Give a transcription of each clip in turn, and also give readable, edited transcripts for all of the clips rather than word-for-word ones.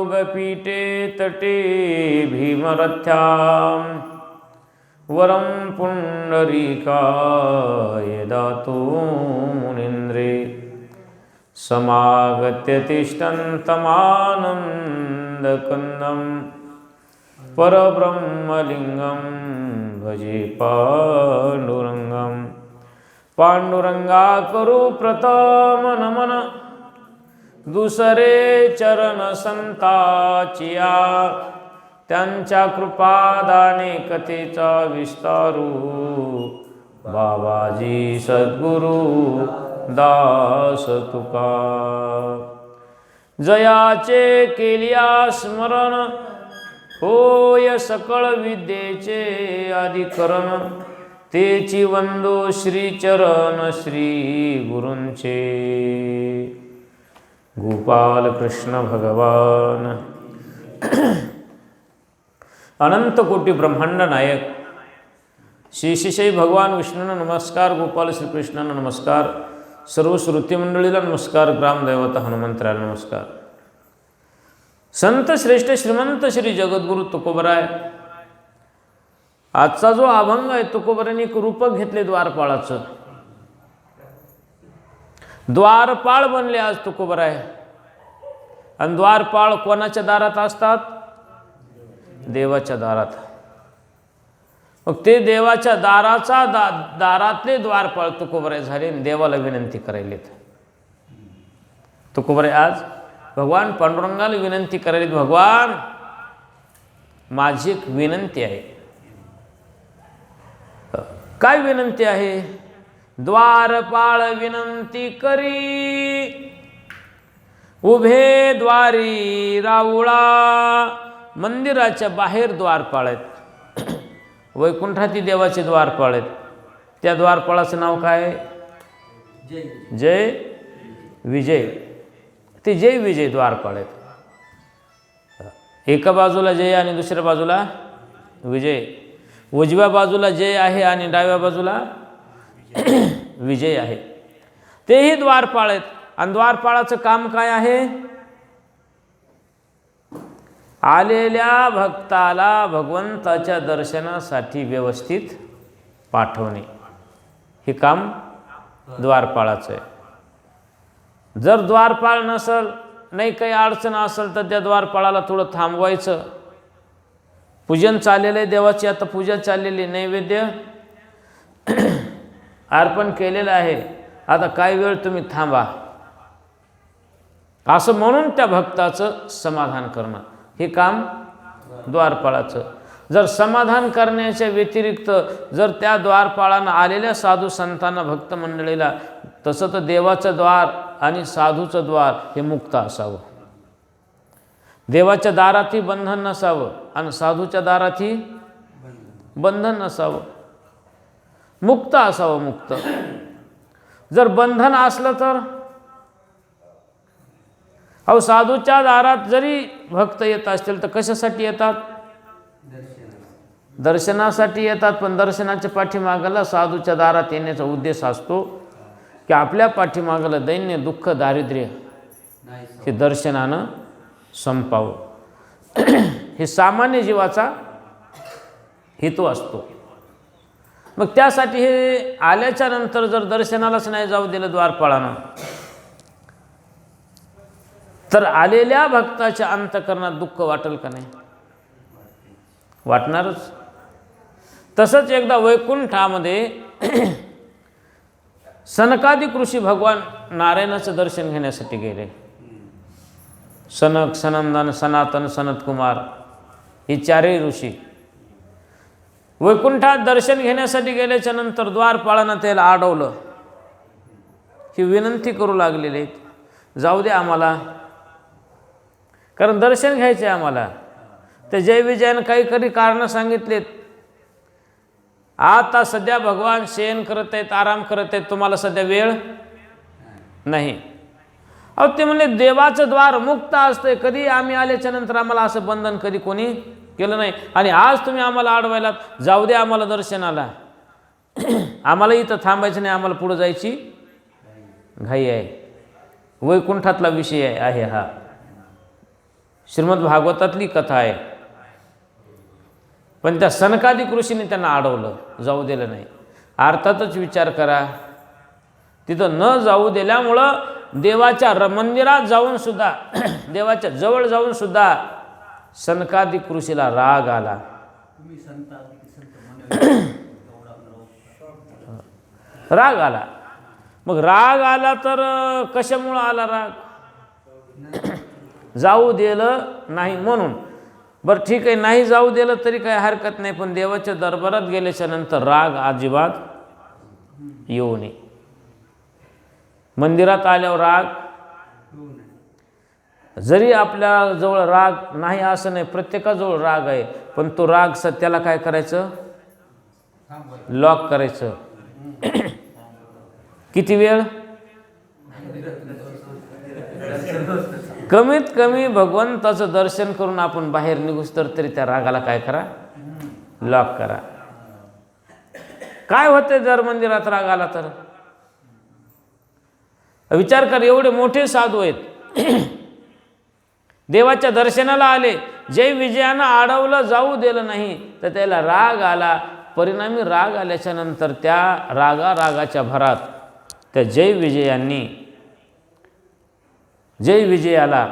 योगपीठे तटे भीमरथ्यां वरं पुण्डरीकाय दातु मुनीन्द्रे समागत्य तिष्ठन्तमानन्दकन्दं परब्रह्मलिङ्गं भजे पाण्डुरङ्गं पांडुरंगा करू प्रथम नमन दुसरे चरण संताचिया त्यांच्या कृपादाने कथेचा विस्तारू बाबाजी सद्गुरु दास तुका जयाचे केलिया स्मरण होय सकळ विद्येचे अधिकरण तेची वंदो श्रीचरण श्री गुरूंचे गोपाल कृष्ण भगवान अनंत कोटी ब्रह्मांड नायक श्री शेषाई भगवान विष्णूंना नमस्कार, गोपाल श्रीकृष्णांना नमस्कार, सर्व श्रुती मंडळीला नमस्कार, ग्रामदैवता हनुमंतराला नमस्कार. संत श्रेष्ठ श्रीमंत श्री जगद्गुरु तुकोबराय आजचा जो अभंग आहे तुकोबरांनी एक रूपक घेतले द्वारपाळाचं. द्वारपाळ बनले आज तुकोबराय. आणि द्वारपाळ कोणाच्या दारात असतात? देवाच्या दारात. मग ते देवाच्या दाराचा दारातले द्वारपाळ तुकोबराय झाले आणि देवाला विनंती करायलेत. तुकोबराय आज भगवान पांडुरंगाला विनंती करायलेत, भगवान माझी एक विनंती आहे. काय विनंती आहे? द्वारपाळ विनंती करी उभे द्वारी राऊळा. मंदिराच्या बाहेर द्वारपाळ आहेत, वैकुंठाती देवाचे द्वारपाळ आहेत. त्या द्वारपाळाचं नाव काय? जय विजय. ते जय विजय द्वारपाळ आहेत. एका बाजूला जय आणि दुसऱ्या बाजूला विजय. उजव्या बाजूला जय आहे आणि डाव्या बाजूला विजय आहे. तेही द्वारपाळ आहेत. आणि द्वारपाळाचं काम काय आहे? आलेल्या भक्ताला भगवंताच्या दर्शनासाठी व्यवस्थित पाठवणे, हे काम द्वारपाळाचं आहे. जर द्वारपाळ नसल, नाही काही अडचण असेल तर त्या द्वारपाळाला थोडं थांबवायचं. पूजन चाललेलं आहे देवाची, आता पूजा चाललेली, नैवेद्य अर्पण केलेलं आहे, आता काही वेळ तुम्ही थांबा, असं म्हणून त्या भक्ताचं समाधान करणं, हे काम द्वारपाळाचं. जर समाधान करण्याच्या व्यतिरिक्त जर त्या द्वारपाळानं आलेल्या साधू संतांना, भक्त मंडळीला, तसं तर देवाचं द्वार आणि साधूचं द्वार हे मुक्त असावं. देवाच्या दारातही बंधन नसावं आणि साधूच्या दारातही बंधन नसावं, मुक्त असावं, मुक्त. जर बंधन असलं तर अहो, साधूच्या दारात जरी भक्त येत असतील तर कशासाठी येतात? दर्शनासाठी येतात. पण दर्शनाच्या पाठीमागाला साधूच्या दारात येण्याचा उद्देश असतो की आपल्या पाठीमागाला दैन्य, दुःख, दारिद्र्य हे दर्शनानं संपावं. हे सामान्य जीवाचा हेतू असतो. मग त्यासाठी हे आल्याच्या नंतर जर दर्शनालाच नाही जाऊ दिलं द्वारपाळानं, तर आलेल्या भक्ताच्या अंतःकरणात दुःख वाटेल का नाही? वाटणारच. तसंच एकदा वैकुंठामध्ये सनकादिक ऋषी भगवान नारायणाचं दर्शन घेण्यासाठी गेले. सनक, सनंदन, सनातन, सनतकुमार हे चारही ऋषी वैकुंठात दर्शन घेण्यासाठी गेल्याच्या नंतर द्वारपाळानं त्याला अडवलं. ही विनंती करू लागलेले, जाऊ दे आम्हाला, कारण दर्शन घ्यायचे आम्हाला. त्या जय विजयानं काही कारणं सांगितलेत. आता सध्या भगवान शयन करत आहेत, आराम करत आहेत, तुम्हाला सध्या वेळ नाही. अहो, ते म्हणले देवाचं द्वार मुक्त असतंय, कधी आम्ही आल्याच्या नंतर आम्हाला असं बंधन कधी कोणी केलं नाही. आणि आज तुम्ही आम्हाला अडवायला, जाऊ दे आम्हाला दर्शनाला, आम्हाला इथं थांबायचं नाही, आम्हाला पुढे जायची घाई आहे. वैकुंठातला विषय आहे हा. श्रीमद भागवतातली कथा आहे. पण त्या सनकादिक ऋषीने त्यांना अडवलं, जाऊ दिलं नाही. अर्थातच विचार करा, तिथं न जाऊ दिल्यामुळं देवाच्या मंदिरात जाऊन सुद्धा देवाच्या जवळ जाऊन सुद्धा सनकादिक ऋषीला राग आला. राग आला. मग राग आला तर कशामुळं आला राग? जाऊ दिलं नाही म्हणून. बरं ठीक आहे, नाही जाऊ दिलं तरी काही हरकत नाही, पण देवाच्या दरबारात गेल्याच्या नंतर राग अजिबात येऊ नये. मंदिरात आल्यावर राग, जरी आपल्या जवळ राग नाही असं नाही, प्रत्येकाजवळ राग आहे, पण तो राग सत्याला काय करायचं? लॉक करायचं. किती वेळ? कमीत कमी भगवंताचं दर्शन करून आपण बाहेर निघूस तर तरी त्या रागाला काय करा? लॉक करा. काय होते जर मंदिरात राग आला तर? विचार कर, एवढे मोठे साधू आहेत, देवाच्या दर्शनाला आले, जय विजयानं अडवलं, जाऊ दिलं नाही, तर त्याला राग आला. परिणामी राग आल्याच्या नंतर त्या रागाच्या भरात त्या जय विजयाला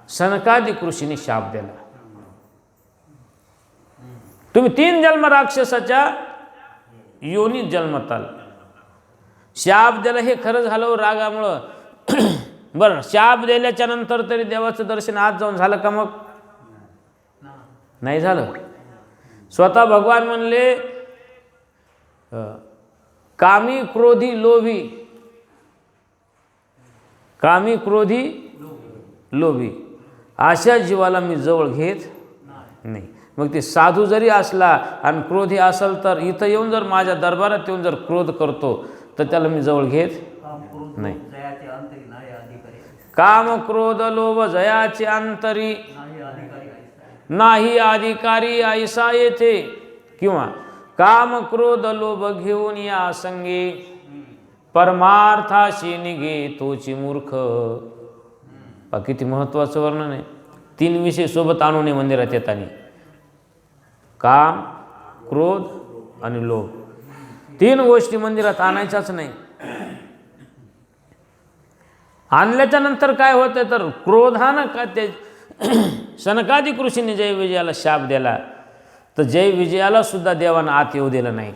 सनकादिक ऋषीने शाप दिला. तुम्ही 3 जन्म राक्षसाच्या योनीत जन्मताल. शाप दिला हे खरं झालं रागामुळं. बरं, शाप दिल्याच्या नंतर तरी देवाचं दर्शन आज जाऊन झालं का? मग नाही झालं. स्वतः भगवान म्हणले, कामी क्रोधी लोभी, कामी क्रोधी लोभी अशा जीवाला मी जवळ घेत नाही. मग ते साधू जरी असला आणि क्रोधी असेल तर इथं येऊन जर माझ्या दरबारात येऊन जर क्रोध करतो तर त्याला मी जवळ घेत नाही. काम क्रोध लोभ जयाचे अंतरी नाही अधिकारी ऐसा येथे, किंवा काम क्रोध लोभ घेऊन या संगे परमार्थाशी निघे तोची मूर्ख. किती महत्वाचं वर्णन आहे. 3 विषय सोबत आणू नये मंदिरात येताना: काम, क्रोध आणि लोभ. 3 गोष्टी मंदिरात आणायच्याच नाही. आणल्याच्या नंतर काय होतं तर क्रोधानं का ते सनकादिक ऋषीने जय विजयाला शाप दिला, तर जय विजयाला सुद्धा देवानं आत येऊ दिलं नाही.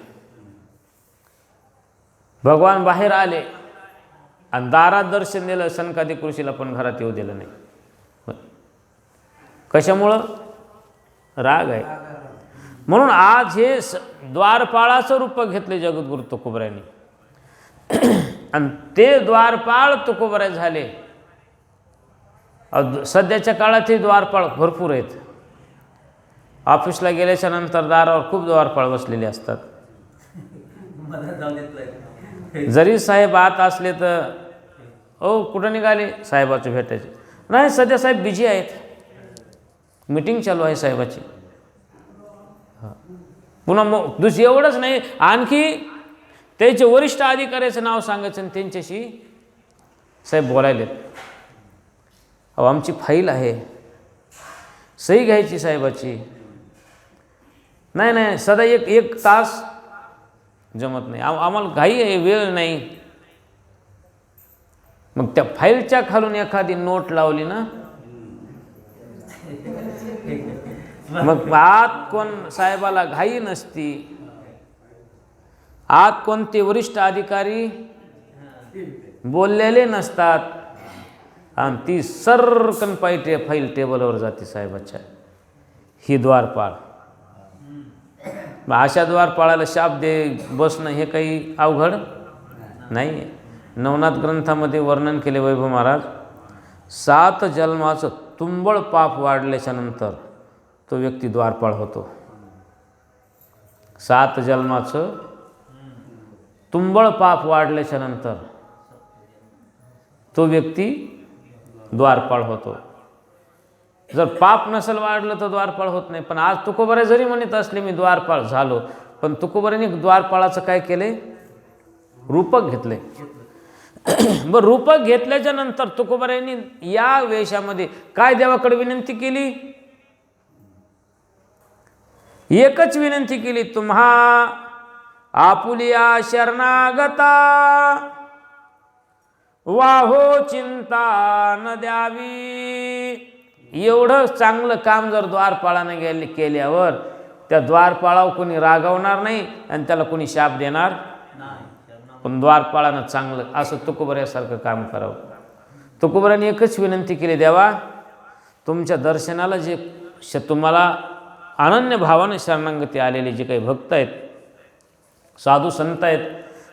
भगवान बाहेर आले आणि दारात दर्शन दिलं, सनकादिक ऋषीला पण घरात येऊ दिलं नाही. कशामुळं? राग आहे. म्हणून आज हे द्वारपाळाचं रूप घेतले जगद्गुरु तुकोबरायांनी. आणि ते द्वारपाळ तुकोबराय झाले. सध्याच्या काळात हे द्वारपाळ भरपूर आहेत. ऑफिसला गेल्याच्या नंतर दारावर खूप द्वारपाळ बसलेले असतात. जरी साहेब आत असले तर ओ कुठं निघाले? साहेबाचं भेटायचे नाही, सध्या साहेब बिझी आहेत, मीटिंग चालू आहे साहेबाची. पुन्हा मग दुसरं एवढंच नाही, आणखी त्याचे वरिष्ठ अधिकाऱ्याचं नाव सांगायचं आणि त्यांच्याशी साहेब बोलायलेत. अहो आमची फाईल आहे, सही घ्यायची साहेबाची. नाही सदा एक तास जमत नाही, आम्हाला घाई आहे, वेळ नाही. मग त्या फाईलच्या खालून एखादी नोट लावली ना, मग आत कोण साहेबाला घाई नसती, आत कोणते वरिष्ठ अधिकारी बोललेले नसतात, आणि ती सरकन फाईल टेबलवर जाते साहेबाच्या. ही द्वारपाळ. अशा द्वारपाळाला शाप दे बसणं हे काही अवघड नाही. नवनाथ ग्रंथामध्ये वर्णन केले वैभव महाराज, 7 जन्माचं तुंबळ पाप वाढल्याच्या नंतर तो व्यक्ती द्वारपाळ होतो. 7 जन्माचं तुंबळ पाप वाढल्याच्या नंतर तो व्यक्ती द्वारपाळ होतो. जर पाप नसेल वाढलं तर द्वारपाळ होत नाही. पण आज तुकोबराय जरी म्हणत असले मी द्वारपाळ झालो, पण तुकोबरायांनी द्वारपाळाचं काय केले? रूपक घेतले. बरं, रूप घेतल्याच्या नंतर तुकोबारायांनी या वेशामध्ये काय देवाकडे विनंती केली? एकच विनंती केली, तुम्हा आपुलिया शरणागता वाहो चिंता न द्यावी. एवढं चांगलं काम जर द्वारपाळाने केल्यावर त्या द्वारपाळावर कोणी रागवणार नाही आणि त्याला कोणी शाप देणार नाही. पण द्वारपाळानं चांगलं असं तुकोबऱ्यासारखं काम करावं. तुकोबऱ्याने एकच विनंती केली, देवा तुमच्या दर्शनाला जे तुम्हाला अनन्य भावाने शरणागती आलेले जे काही भक्त आहेत, साधू संत आहेत,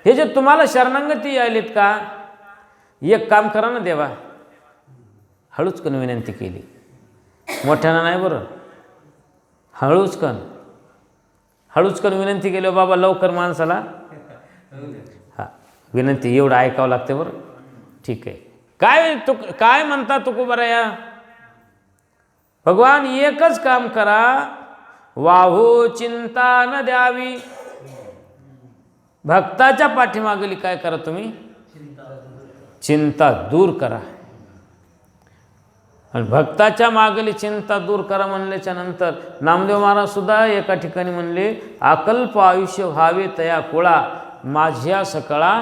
हे जे तुम्हाला शरणागती आलेत का, एक काम करा ना देवा. हळूचकन विनंती केली, मोठ्यानं नाही बरं, हळूचकन विनंती केली. बाबा लवकर माणसाला हां विनंती एवढं ऐकावं लागते बरं. ठीक आहे, काय म्हणता तुकोबाराया? भगवान एकच काम करा, वाहो चिंता न द्यावी. भक्ताच्या पाठीमागली काय करा तुम्ही? चिंता दूर करा. आणि भक्ताच्या मागली चिंता दूर करा म्हणल्याच्या नंतर नामदेव महाराज सुद्धा एका ठिकाणी म्हणले, अकल्प आयुष्य व्हावे तया कुळा, माझ्या सकळा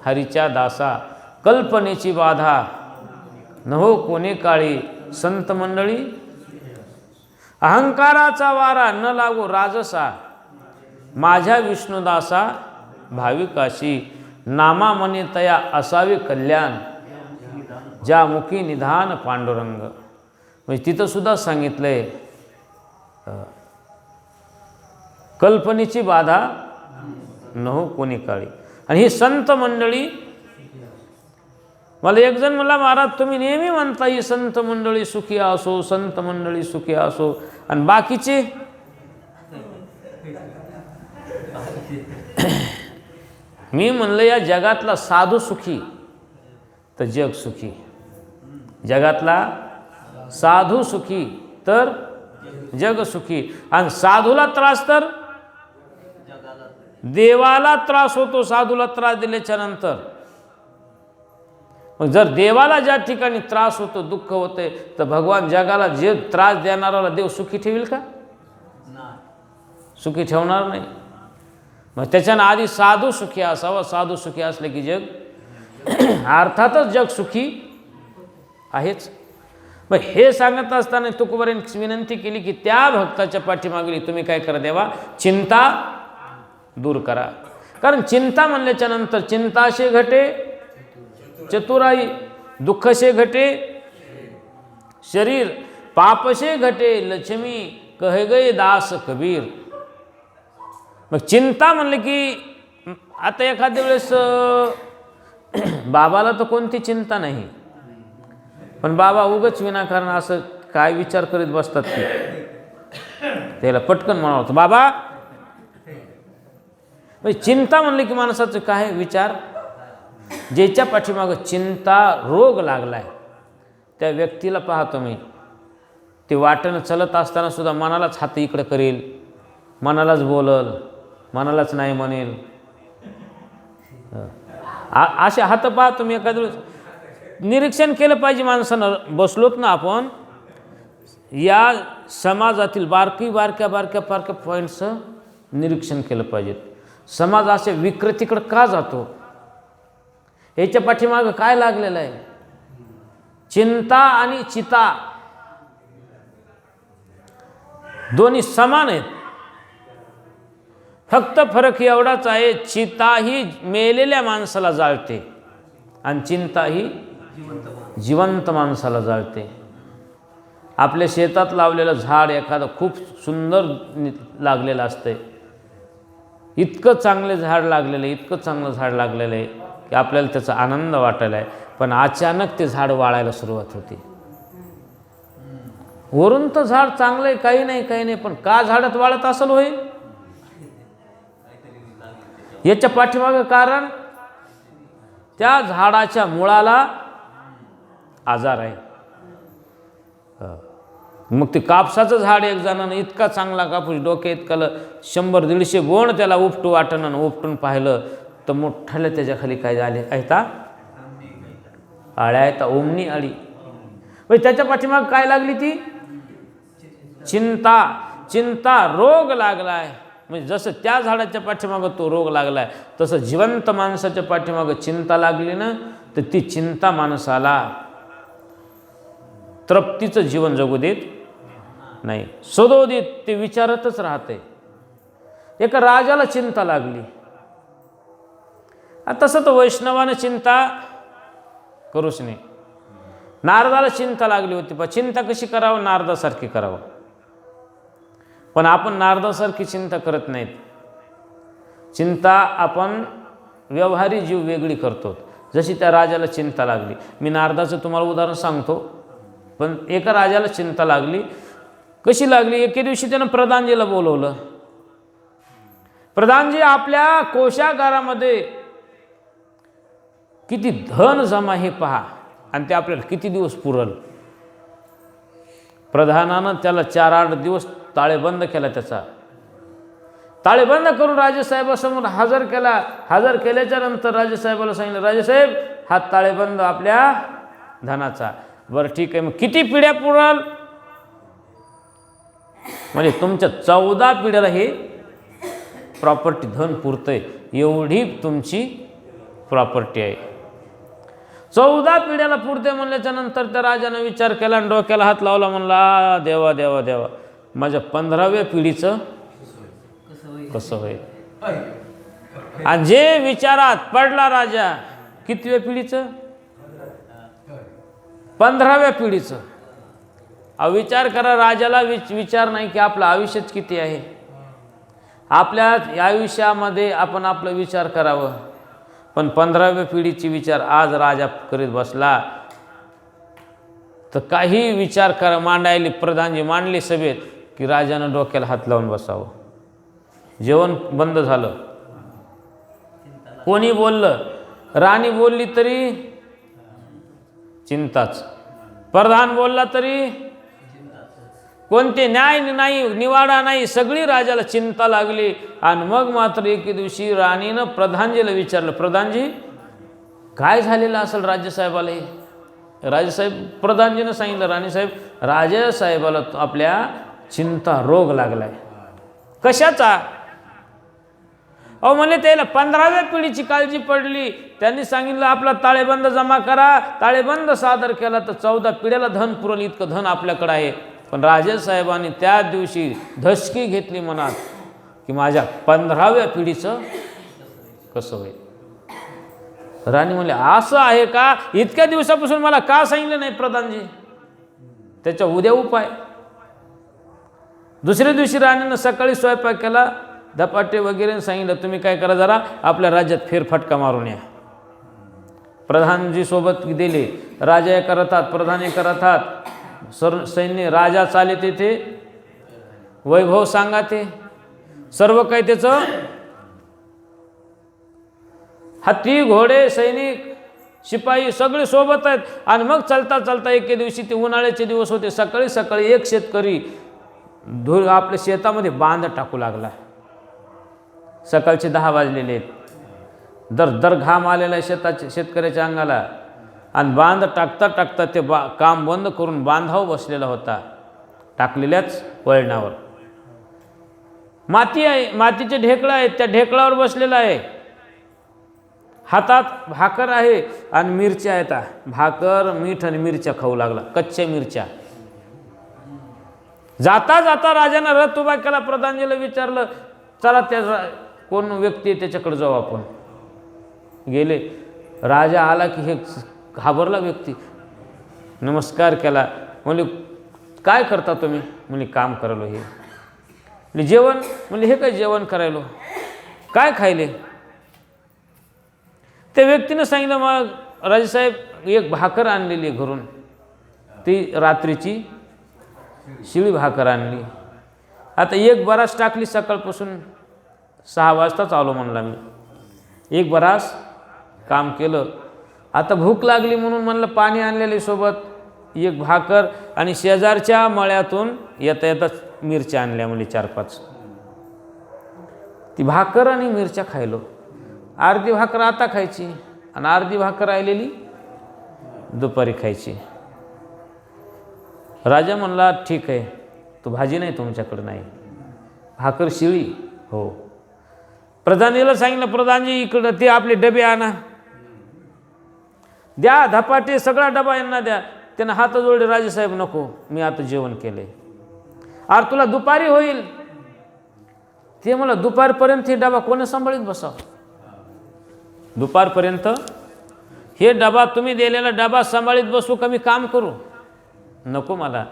हरीच्या दासा. कल्पनेची बाधा न हो कोणे काळी, संत मंडळी अहंकाराचा वारा न लागो राजसा, माझ्या विष्णुदासा भाविकाशी. नामा मने तया असावे कल्याण, ज्या मुखी निधान पांडुरंग. म्हणजे तिथं सुद्धा सांगितलंय कल्पनेची बाधा न हो कोणी काळी. आणि ही संत मंडळी, मला एक जण म्हणला, महाराज तुम्ही नेहमी म्हणता ही संत मंडळी सुखी असो, संत मंडळी सुखी असो, आणि बाकीचे मी म्हणलं या जगातला साधू सुखी तर जग सुखी, जगातला साधू सुखी तर जग सुखी. आणि साधूला त्रास तर देवाला त्रास होतो, साधूला त्रास दिल्याच्या नंतर. मग जर देवाला ज्या ठिकाणी त्रास होतो, दुःख होते, तर भगवान जगाला जे त्रास देणाराला देव सुखी ठेवील का? सुखी ठेवणार नाही. मग त्याच्यानं आधी साधू सुखी असावा, साधू सुखी असले की जग अर्थातच जग सुखी आहेच. मग हे सांगत असताना तुकोबारांनी विनंती केली की त्या भक्ताच्या पाठीमागली तुम्ही काय करा देवा, चिंता दूर करा. कारण चिंता म्हणल्याच्या नंतर चिंताशे घटे चतुराई, दुःखशे घटे शरीर, पापशे घटे लक्ष्मी, कहे गए दास कबीर. मग चिंता म्हणले की आता एखाद्या वेळेस बाबाला तर कोणती चिंता नाही, पण बाबा उगच विनाकारण असं काय विचार करीत बसतात की त्याला पटकन म्हणावं होतं बाबा. म्हणजे चिंता म्हणले की माणसाचं काय विचार, ज्याच्या पाठीमागं चिंता रोग लागलाय त्या व्यक्तीला पाहतो मी, ते वाटेनं चलत असताना सुद्धा मनालाच हात इकडे करेल, मनालाच बोलल, मनालाच नाही म्हणेल. असे हात पाहतो मी. एखाद्या निरीक्षण केलं पाहिजे माणसानं. बसलोत ना आपण, या समाजातील बारक्या पॉईंट्सचं निरीक्षण केलं पाहिजे. समाज असे विकृतीकडे का जातो, याच्या पाठीमागं काय लागलेलं आहे? चिंता आणि चिता दोन्ही समान आहेत, फक्त फरक एवढाच आहे, चिता ही मेलेल्या माणसाला जाळते आणि चिंता ही जिवंत माणसाला जाळते. आपल्या शेतात लावलेलं झाड एखादं खूप सुंदर लागलेलं असतंय, इतकं चांगले झाड लागलेलं आहे, इतकं चांगलं झाड लागलेलं आहे की आपल्याला त्याचा आनंद वाटायला आहे. पण अचानक ते झाड वाळायला सुरुवात होते. वरून तर झाड चांगलं आहे, काही नाही, पण का झाडात वाळत असेल होईल? याच्या पाठीमागं कारण त्या झाडाच्या मुळाला आजार आहे. मग ते कापसाचं झाड एक जणानं इतका चांगला कापूस डोक्यात इतकं 100-150 बोंड त्याला उपटू वाटणं, उपटून पाहिलं तर मोठ्याला त्याच्या खाली काय झाले ऐता आळ्या आहेत ओमनी आळी. म्हणजे त्याच्या पाठीमाग काय लागली ती चिंता. चिंता रोग लागलाय. म्हणजे जसं त्या झाडाच्या पाठीमागं तो रोग लागलाय तसं जिवंत माणसाच्या पाठीमागं चिंता लागली ना, तर ती चिंता माणसाला तृप्तीचं जीवन जगू देत नाही. सदोदित ते विचारतच राहते. एका राजाला चिंता लागली. तसं तर वैष्णवानं चिंता करूच नाही. नारदाला चिंता लागली होती, पण चिंता कशी करावं, नारदासारखी करावं. पण आपण नारदासारखी चिंता करत नाहीत. चिंता आपण व्यवहारी जीव वेगळी करतो. जशी त्या राजाला चिंता लागली. मी नारदाचं तुम्हाला उदाहरण सांगतो. पण एका राजाला चिंता लागली. कशी लागली, एके दिवशी त्यानं प्रधानजीला बोलवलं. प्रधानजी, आपल्या कोशागारामध्ये किती धन जमा हे पहा, आणि ते आपल्याला किती दिवस पुरल. प्रधानानं त्याला 4-8 दिवस ताळेबंद केला. त्याचा ताळेबंद करून राजेसाहेबासमोर हजर केला. हजर केल्याच्या नंतर राजेसाहेबाला सांगितलं, राजेसाहेब हा ताळेबंद आपल्या धनाचा. बरं ठीक आहे, मग किती पिढ्या पुरल. म्हणजे तुमच्या 14 पिढ्याला हे प्रॉपर्टी धन पुरतंय, एवढी तुमची प्रॉपर्टी आहे. 14 पिढ्याला पुरते म्हणल्याच्या नंतर त्या राजानं विचार केला आणि डोक्याला हात लावला. म्हणला, देवा देवा देवा, माझ्या 15व्या पिढीचं कसं होईल. आणि जे विचारात पडला राजा, कितव्या पिढीचं, 15व्या पिढीचं. विचार करा, राजाला विचार नाही की आपलं आयुष्यच किती आहे. आपल्या आयुष्यामध्ये आपण आपला विचार करावं. पण 15व्या पिढीची विचार आज राजा करीत बसला, तर काही विचार करा मांडायले प्रधानजी मांडले सभेत की राजानं डोक्याला हात लावून बसावं. जेवण बंद झालं. कोणी बोललं, राणी बोलली तरी चिंताच, प्रधान बोलला तरी कोणते न्याय नाही, निवाडा नाही, सगळी राजाला चिंता लागली. आणि मग मात्र एके दिवशी राणीनं प्रधानजीला विचारलं, प्रधानजी काय झालेलं असेल राजेसाहेबाला. राजेसाहेब प्रधानजीनं सांगितलं, राणीसाहेब राजेसाहेबाला आपल्या चिंता रोग लागलाय. कशाचा. म्हणले त्याला 15व्या पिढीची काळजी पडली. त्यांनी सांगितलं आपला ताळेबंद जमा करा. ताळेबंद सादर केला तर 14 पिढ्याला धन पुरल, इतकं धन आपल्याकडे आहे. पण राजेसाहेबांनी त्या दिवशी धसकी घेतली मनात की माझ्या 15व्या पिढीचं कसं होईल. राणी म्हणले, असं आहे का, इतक्या दिवसापासून मला का सांगितलं नाही प्रधानजी. त्याच्या उद्या उपाय. दुसऱ्या दिवशी राणीनं सकाळी स्वयंपाक केला, धपाटे वगैरे सांगितलं, तुम्ही काय करा, जरा आपल्या राज्यात फेरफटका मारून या. प्रधानजी सोबत दिले. राजा एक रथात, प्रधान एक रथात, सैन्य. राजा चाले तेथे, वैभव सांगा ते सर्व काही त्याचं, हत्ती घोडे सैनिक शिपाई सगळे सोबत आहेत. आणि मग चालता चालता एके दिवशी ते उन्हाळ्याचे दिवस होते. सकाळी सकाळी एक शेतकरी आपल्या शेतामध्ये बांध टाकू लागला. सकाळचे 10 वाजलेले आहेत. दर घाम आलेला आहे शेतकऱ्याच्या अंगाला. आणि बांध टाकता टाकता ते काम बंद करून बांधावर बसलेला होता, टाकलेल्याच वळणावर. माती आहे, मातीचे ढेकळं आहेत, त्या ढेकळावर बसलेला आहे. हातात भाकर आहे आणि मिरच्या आहेत. भाकर मीठ आणि मिरच्या खाऊ लागला, कच्च्या मिरच्या. जाता जाता राजानं रथ उभा केला. प्रधानजीला विचारलं, चला त्या कोण व्यक्ती आहे त्याच्याकडे जाऊ आपण. गेले. राजा आला की हे घाबरला व्यक्ती. नमस्कार केला. म्हणले, काय करता तुम्ही. म्हणजे काम करायलो. हे म्हणजे जेवण. म्हणजे हे काय जेवण करायलो, काय खायले. त्या व्यक्तीनं सांगितलं, मग राजेसाहेब एक भाकर आणलेली आहे घरून, ती रात्रीची शिळी भाकर आणली. आता एक बरास टाकली, सकाळपासून 6 वाजताच आलो म्हणला मी. एक बरास काम केलं. आता भूक लागली म्हणून म्हणलं पाणी आणलेले सोबत, एक भाकर, आणि शेजारच्या मळ्यातून येता येता मिरच्या आणल्या म्हणजे 4-5. ती भाकर आणि मिरच्या खायलो. अर्धी भाकर आता खायची आणि अर्धी भाकर राहिलेली दुपारी खायची. राजा म्हणला ठीक आहे, तू भाजी नाही तुमच्याकडे नाही, भाकर शिळी. हो. प्रधानीला सांगितलं, प्रधानजी इकडं ते आपले डबे आणा, द्या धपाटे सगळा डबा यांना द्या. त्यानं हात जोडले, राजेसाहेब नको, मी आता जेवण केले. अरे तुला दुपारी होईल. ते मला दुपारपर्यंत हे डबा कोणी सांभाळीत बसावं? दुपारपर्यंत हे डबा तुम्ही दिलेला डबा सांभाळीत बसू का मी काम करू? नको मला.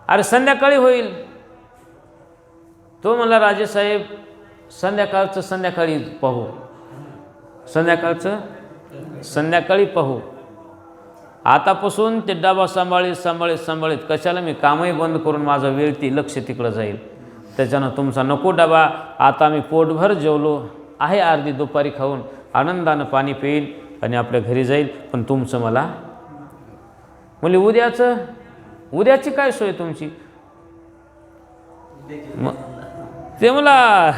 अरे संध्याकाळी होईल. तो मला राजेसाहेब संध्याकाळचं संध्याकाळी पाहू, संध्याकाळचं संध्याकाळी पाहू. आतापासून ते डबा सांभाळीत कशाला मी कामही बंद करून माझा वेळ ती लक्ष तिकडं जाईल. त्याच्यानं तुमचा नको डबा. आता मी पोटभर जेवलो आहे, अर्धी दुपारी खाऊन आनंदानं पाणी पिईन आणि आपल्या घरी जाईल. पण तुमचं मला म्हणजे उद्याची काय सोय तुमची? ते मला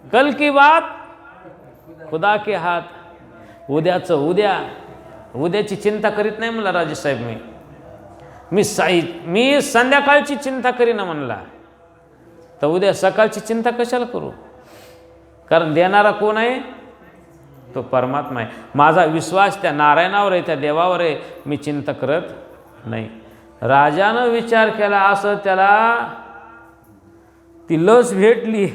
कल की बात खुदा के हात. उद्याची चिंता करीत नाही म्हणला राजेसाहेब. मी संध्याकाळची चिंता करीना म्हणला. तर उद्या सकाळची चिंता कशाला करू? कारण देणारा कोण आहे? तो परमात्मा आहे. माझा विश्वास त्या नारायणावर आहे, त्या देवावर आहे. मी चिंता करत नाही. राजानं विचार केला, असं त्याला ती लस भेटली.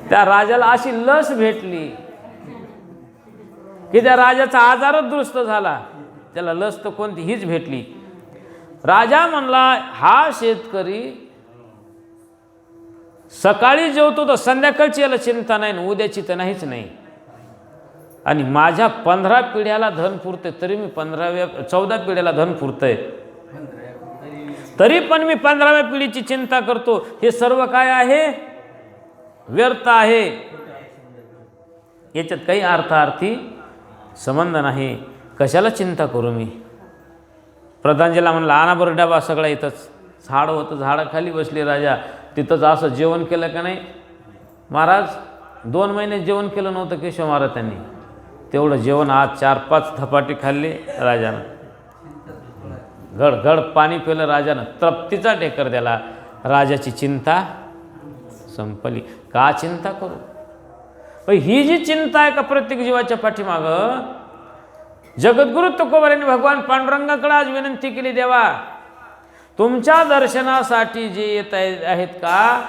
त्या राजाला अशी लस भेटली की त्या राजाचा आजारच दुरुस्त झाला. त्याला लस तर कोणती हीच भेटली. राजा म्हणला, हा शेतकरी सकाळी जेवतो तर संध्याकाळची याला चिंता नाही, उद्याची तर नाहीच नाही. आणि माझ्या 15 पिढ्याला धन पुरते, तरी मी 14 पिढ्याला धन पुरतंय, तरी पण मी 15व्या पिढीची चिंता करतो. हे सर्व काय आहे? व्यर्थ आहे. याच्यात काही अर्थार्थी संबंध नाही. कशाला चिंता करू मी? प्रधानजीला म्हणलं, आणा बरं डबा सगळा. इथंच झाड होतं, झाडाखाली बसले राजा. तिथंच असं जेवण केलं का नाही महाराज? 2 महिने जेवण केलं नव्हतं केशव महाराज त्यांनी. तेवढं जेवण आज 4-5 धपाटे खाल्ले राजानं. गडगड पाणी पिलं राजानं. तृप्तीचा ढेकर दिला. राजाची चिंता संपली. का चिंता करू? पण ही जी चिंता आहे का प्रत्येक जीवाच्या पाठीमागं, जगद्गुरु तुकोबारायांनी भगवान पांडुरंगाकडे आज विनंती केली, देवा तुमच्या दर्शनासाठी जे येत आहेत का,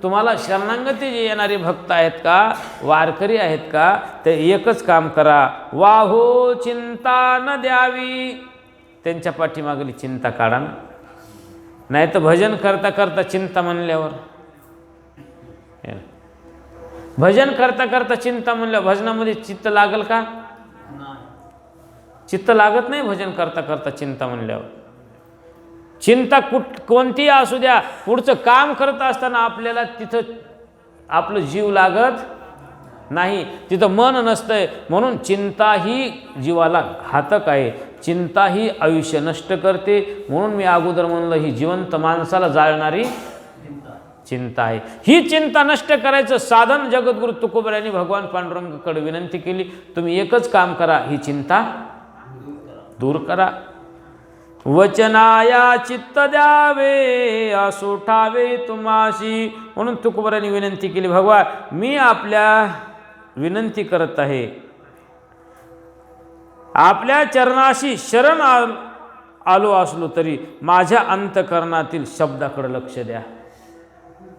तुम्हाला शरणागती जे येणारे भक्त आहेत का, वारकरी आहेत का, ते एकच काम करा, वाहो चिंता न द्यावी. त्यांच्या पाठीमागली चिंता काढा. नाही तर भजन करता करता चिंता म्हणल्यावर, भजन करता करता चिंता म्हणल्यावर भजनामध्ये चित्त लागल का? चित्त लागत नाही भजन करता करता चिंता म्हणल्यावर. चिंता कोणतीही असू द्या, पुढचं काम करत असताना आपल्याला तिथं आपलं जीव लागत नाही, तिथं मन नसतंय. म्हणून चिंता ही जीवाला घातक आहे. चिंता ही आयुष्य नष्ट करते. म्हणून मी अगोदर म्हणलं, ही जिवंत माणसाला जाळणारी चिंता आहे. ही चिंता नष्ट करायचं साधन जगद्गुरु तुकोबारायांनी भगवान पांडुरंगाकडे विनंती केली, तुम्ही एकच काम करा, ही चिंता दूर करा. वचनाया चित्त द्यावे असोठावे तुम्हाशी. म्हणून तुकोबारायांनी विनंती केली, भगवान मी आपल्या विनंती करत आहे, आपल्या चरणाशी शरण आलो असलो तरी माझ्या अंतकरणातील शब्दाकडे लक्ष द्या.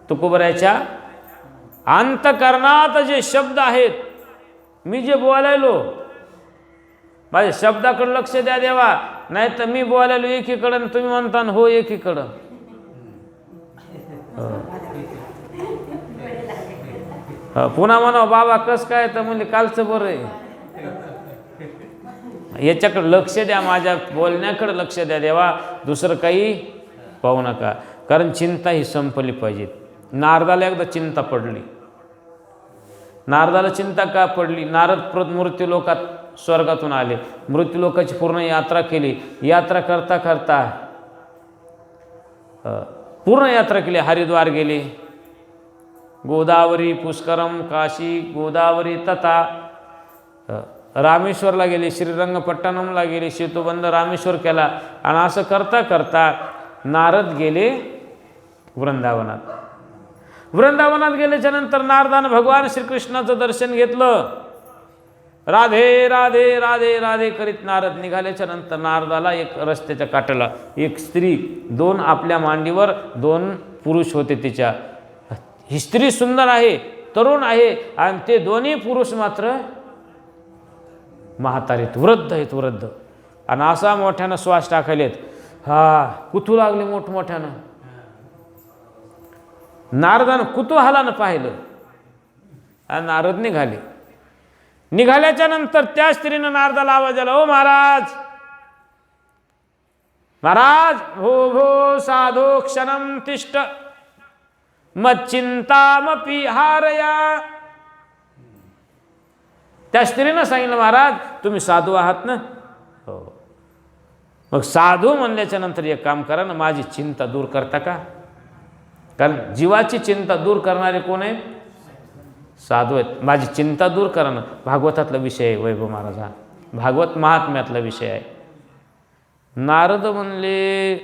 तुकोबारायाच्या अंतकरणात जे शब्द आहेत, मी जे बोलायलो, माझ्या शब्दाकडे लक्ष द्या देवा. नाही तर मी बोलायलो एकीकडं, तुम्ही म्हणता हो एकीकडं. पुन्हा म्हणा बाबा कस काय, तर म्हणजे कालचं बरं आहे. याच्याकडे लक्ष द्या, माझ्या बोलण्याकडे लक्ष द्या देवा, दुसरं काही पाहू नका. कारण चिंता ही संपली पाहिजे. नारदाला एकदा चिंता पडली. नारदाला चिंता का पडली? नारद मृत्यूलोकात स्वर्गातून आले, मृत्यूलोकाची पूर्ण यात्रा केली. यात्रा करता करता पूर्ण यात्रा केली. हरिद्वार गेले, गोदावरी पुष्करम काशी गोदावरी तथा रामेश्वरला गेले, श्रीरंगपट्टणमला गेले, सेतुबंध रामेश्वर केला आणि असं करता करता नारद गेले वृंदावनात. वृंदावनात गेल्याच्या नंतर नारदानं भगवान श्रीकृष्णाचं दर्शन घेतलं. राधे राधे राधे राधे करीत नारद निघाल्याच्या नंतर नारदाला एक रस्त्याच्या काठाला एक स्त्री, दोन आपल्या मांडीवर दोन पुरुष होते तिच्या. ही स्त्री सुंदर आहे, तरुण आहे आणि ते दोन्ही पुरुष मात्र म्हातारीत, वृद्ध आहेत, वृद्ध. आणि असा मोठ्यानं श्वास टाकायलेत, हा कुथू लागले मोठमोठ्यानं. नारदानं कुतूहलानं पाहिलं आणि नारद निघाले. निघाल्याच्या नंतर त्या स्त्रीनं नारदाला आवाज आला, ओ महाराज, महाराज, भो भो साधो क्षणम तिष्ठ मच्चिंतामपि हारया. त्या स्त्रीनं सांगितलं, महाराज तुम्ही साधू आहात ना? हो. मग साधू म्हणल्याच्या नंतर एक काम करा ना, माझी चिंता दूर करता का? कारण जीवाची चिंता दूर करणारे कोण आहेत? साधू आहेत. माझी चिंता दूर करा ना. भागवतातला विषय आहे वैभव महाराज, हा भागवत महात्म्यातला विषय आहे. नारद म्हणले,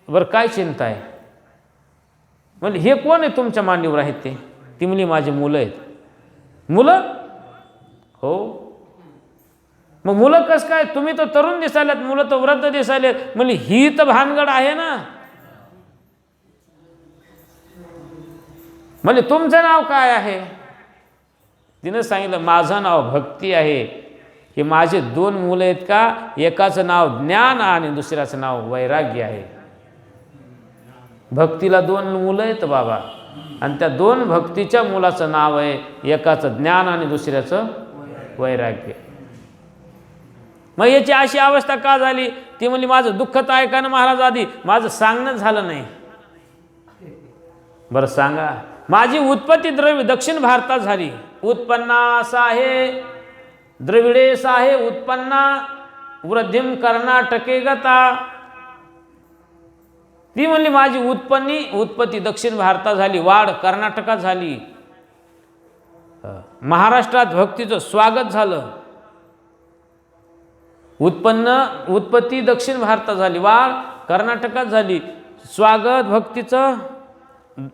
बरं काय चिंता आहे? म्हणजे हे कोण आहे तुमच्या मांडीवर आहेत ते? ती म्हणली माझी मुलं आहेत. मुलं? हो. मग मुलं कसं काय? तुम्ही तर तरुण दिसायलात, मुलं तर वृद्ध दिसायलेत. म्हणजे ही तर भानगड आहे ना. म्हणजे तुमचं नाव काय आहे? तिनं सांगितलं, माझं नाव भक्ती आहे. हे माझे दोन मुलं आहेत का? एकाचं नाव ज्ञान आणि दुसऱ्याचं नाव वैराग्य आहे. भक्तीला दोन मुलं आहेत बाबा, आणि त्या दोन भक्तीच्या मुलाचं नाव आहे, एकाचं ज्ञान आणि दुसऱ्याचं वैराग्य. मग याची अशी अवस्था का झाली? ती म्हणली, माझं दुःख तर ऐका ना महाराज, आधी माझं सांगणं झालं नाही. बरं सांगा. माझी उत्पत्ती दक्षिण भारतात झाली. उत्पन्ना साहे द्रविडे साहे उत्पन्ना वृद्धिम कर्नाटके गता. ती म्हणली माझी उत्पत्ती दक्षिण भारतात झाली, वाढ कर्नाटकात झाली, महाराष्ट्रात भक्तीचं स्वागत झालं. उत्पत्ती दक्षिण भारतात झाली, वाढ कर्नाटकात झाली, स्वागत भक्तीचं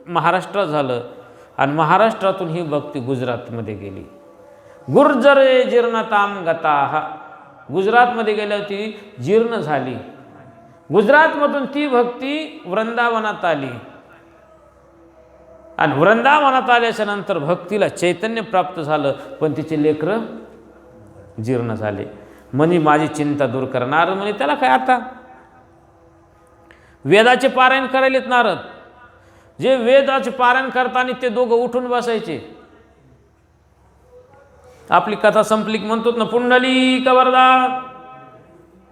महाराष्ट्रात झालं. आणि महाराष्ट्रातून ही भक्ती गुजरातमध्ये गेली. गुर्जरे जीर्णताम गता. गुजरातमध्ये गेल्यावर ती जीर्ण झाली. गुजरातमधून ती भक्ती वृंदावनात आली. आणि वृंदावनात आल्याच्या नंतर भक्तीला चैतन्य प्राप्त झालं, पण तिचे लेकरं जीर्ण झाले. म्हणजे माझी चिंता दूर करा. नारद म्हणे, त्याला काय आता? वेदाचे पारायण करायलेत नारद. जे वेदाचे पारायण करताना ते दोघं उठून बसायचे. आपली कथा संपली की म्हणतो ना, पुंडलिक वरदा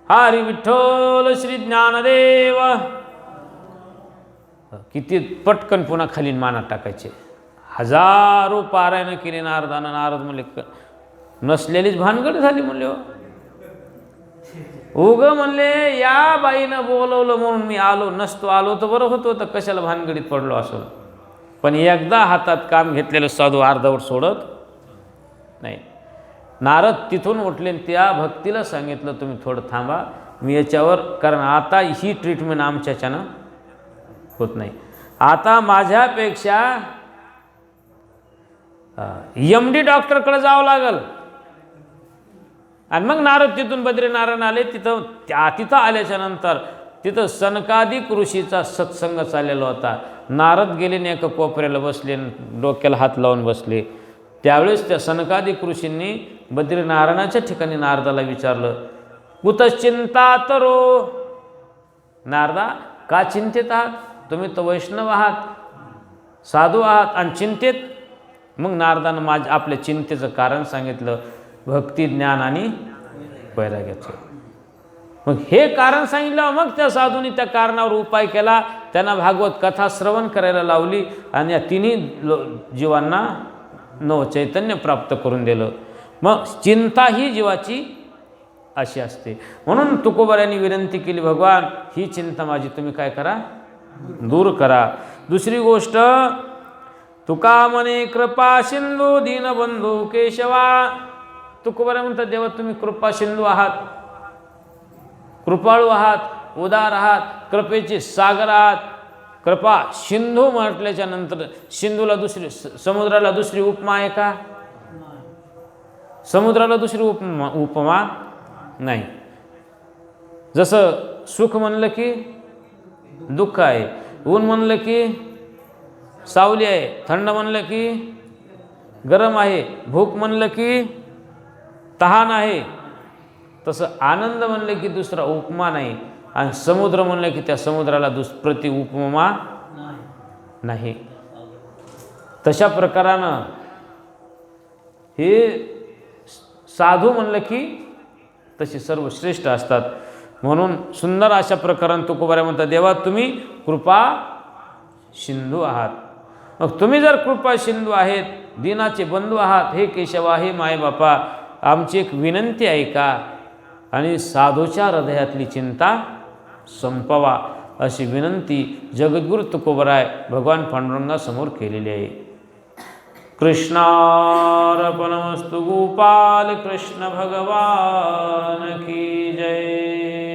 हरी विठ्ठल श्री ज्ञानदेव. किती पटकन पुन्हा खाली मानात टाकायचे. हजारो पारायण केले नारदानं. नारद म्हणले, नसलेलीच भानगड झाली म्हणले. उग म्हणले, या बाईनं बोलवलं म्हणून मी आलो, नसतो आलो तर बरं होतं, तर कशाला भानगडीत पडलो असं. पण एकदा हातात काम घेतलेलं साधू अर्धवट सोडत नाही. नारद तिथून उठले, त्या भक्तीला सांगितलं, तुम्ही थोडं थांबा, मी याच्यावर, कारण आता ही ट्रीटमेंट आमच्याच्यानं होत नाही. आता माझ्यापेक्षा MD डॉक्टरकडे जावं लागल. आणि मग नारद तिथून बद्रीनारायण आले. तिथं आल्याच्या नंतर तिथं सनकादिक ऋषीचा सत्संग चाललेला होता. नारद गेले आणि एका कोपऱ्याला बसले, डोक्याला हात लावून बसले. त्यावेळेस त्या सनकादिक ऋषींनी बद्रीनारायणाच्या ठिकाणी नारदाला विचारलं, कुतश्चिंता तरो. नारदा, का चिंतित आहात? तुम्ही तर वैष्णव आहात, साधू आहात आणि चिंतित. मग नारदानं आपल्या चिंतेचं कारण सांगितलं, भक्ती, ज्ञान आणि वैराग्याचं. मग हे कारण सांगितलं. मग त्या साधूंनी त्या कारणावर उपाय केला. त्यांना भागवत कथा श्रवण करायला लावली आणि या तिन्ही जीवांना नवचैतन्य प्राप्त करून दिलं. मग चिंता ही जीवाची अशी असते. म्हणून तुकोबारायांनी विनंती केली, भगवान ही चिंता माझी तुम्ही काय करा, दूर करा. दुसरी गोष्ट, तुका मने कृपा सिंधू दीनबंधू केशवा. तुकोबाराय म्हणतात देवा तुम्ही कृपा सिंधू आहात, कृपाळू आहात, उदार आहात, कृपेचे सागर आहात. कृपा सिंधू म्हटल्याच्या नंतर सिंधूला दुसरी, समुद्राला दुसरी उपमा आहे का? समुद्राला दुसरी उपमा नाही. जसं सुख म्हणलं की दुःख आहे, ऊन म्हणलं की सावली आहे, थंड म्हणलं की गरम आहे, भूक म्हणलं की तहान आहे, तसं आनंद म्हणलं की दुसरा उपमा नाही, आणि समुद्र म्हणलं की त्या समुद्राला प्रति उपमा नाही. तशा प्रकारानं हे साधू म्हणलं की तसे सर्व श्रेष्ठ असतात. म्हणून सुंदर अशा प्रकारानं तुकोबाराय म्हणतात देवा तुम्ही कृपा सिंधू आहात. मग तुम्ही जर कृपा सिंधू आहेत, दीनाचे बंधू आहात, हे केशवा, हे मायबापा, आमची एक विनंती आहे का, आणि साधूच्या हृदयातली चिंता संपवा, अशी विनंती जगद्गुरु तुकोबाराय भगवान पांडुरंगासमोर केलेली आहे. कृष्णार्पणमस्तु. गोपाल कृष्ण भगवान की जय.